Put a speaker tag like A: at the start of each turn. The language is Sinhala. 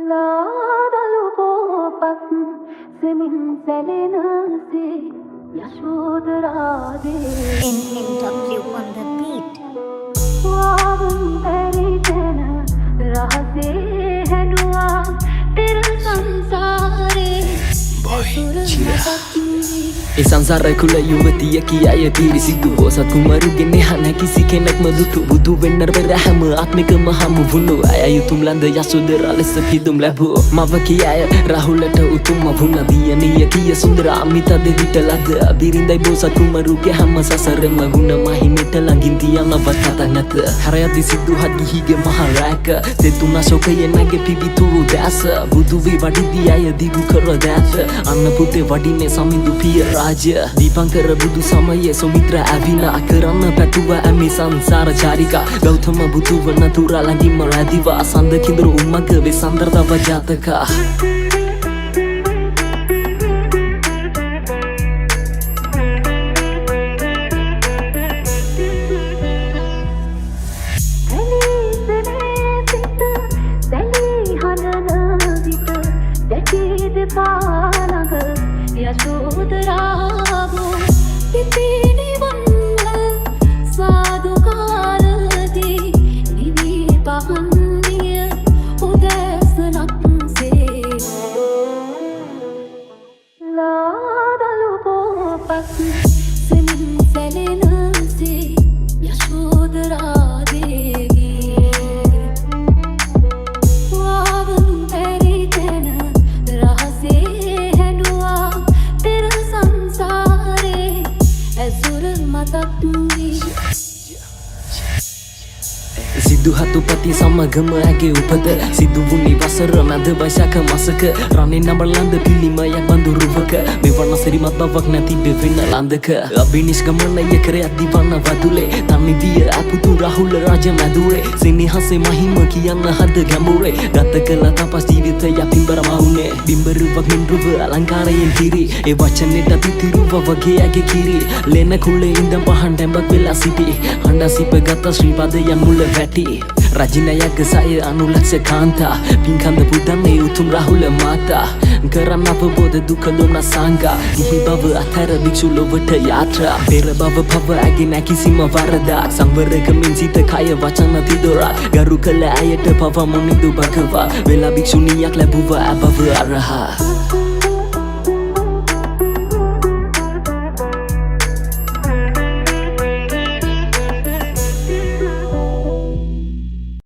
A: ලාදලු පෝපත් සෙමින් සැලෙනසේ යශෝදරාදේ
B: NNW on the beat.
A: වාවන් ඇරිතන රහසේ හැඩුවා පෙර සංසාරේ
C: ඒ සංසාර කුල යුවතිය කියාය පිරිසිදු බෝසත් කුමරුගෙන හන කිසි කෙනෙක්ම දුටු බුදු වෙන්න පෙර හැම ආත්මිකම හමු වුණු අය යුතුම් ලන්ද යසෝදරා ලෙස පිදුම් ලැබුව මව කියාය රාහුලට උතුම් වුණ දියණිය කිය සුන්දර අමිත දෙවිට ලද බිරිඳයි බෝසත් කුමරුගේ හැම සසරෙම ගුණ මහිමිට ළඟින් තියනවත් කත නැත හරයදි සිද්ධුහත් ගිහිගේ මහ රැක තෙතුනා ශෝකයේ නැගේ පිවිතුරු දැස බුදු වී වඩිදී අය දිගු කර දැත අන්න පුතේ වඩින්නේ සමිඳු පිය රාජ්‍ය දීපංකර බුදු සමයේ සොමිත්‍ර ඇවිලා කරන්න පැතුව ඇමි සංසාර චාරිකා ගෞතම බුදු වන තුරා ළඟින්ම රැදිවා සඳ කිඳුරු උම්මක වෙසන්දර තව ජාතකා
A: යශෝදරාවෝ පිපිනිවන්න සාදුකාරදී නිවී පහන්දිය උදැසනක්සේ ලාදලු පෝපත් සෙමින් සැලෙනසේ යශෝදරාදේවී වාවන් ඇරිතන රහසේ හැඩුවා පෙර සංසාරේ ඇසුර මතක් වී
C: සිදු හතුපති සමගම ඇගේ උපත සිදු වුණේ වසර මැද වෛශාඛ මාසක රණේ නබලන්ද පිළිමයක් බඳුරුවක මෙවන සිරිමත් බවක් නැති බෙවෙන ලන්දක අභිනිෂ්ක්‍මණය කරයක් දිවන්න වදුලේ තනිදිය අපුතු රාහුල රාජ මැදුරේ සිනහසේ මහිම කියන්න හද ගැඹුරේ ගත කළ තපස් ජීවිතය පිඹර මවුනේ බිම්බරුවක් මින්රුව අලංකාරයෙන් කිරි ඒ වචනෙට පිතිරුව වගේ ඇගේ කිරි ලෙන කුලේ ඉඳන් පහන් ඩැඹක් වෙලා සිටි හඬ සිපගත ශ්‍රීපදයන් මුල වැටි රජිනයක් සය අනුලක්ෂ කාන්තා පින්කන්ද පුදන්නේ උතුම් රාහුල මාතා කරන්න අපබෝධ දුක දුන්න සංගා ගිහි බව අතර භික්ෂු ලොවට යාත්‍රා පෙර බව භව ඇගේ නැකිසිම වරදා සංවරකමින් සිත කය වචන තිදොරා ගරු කළ අයට පව මොනිදු භගවා වෙලා භික්ෂුණියක් ලැබුවා අබව අරහා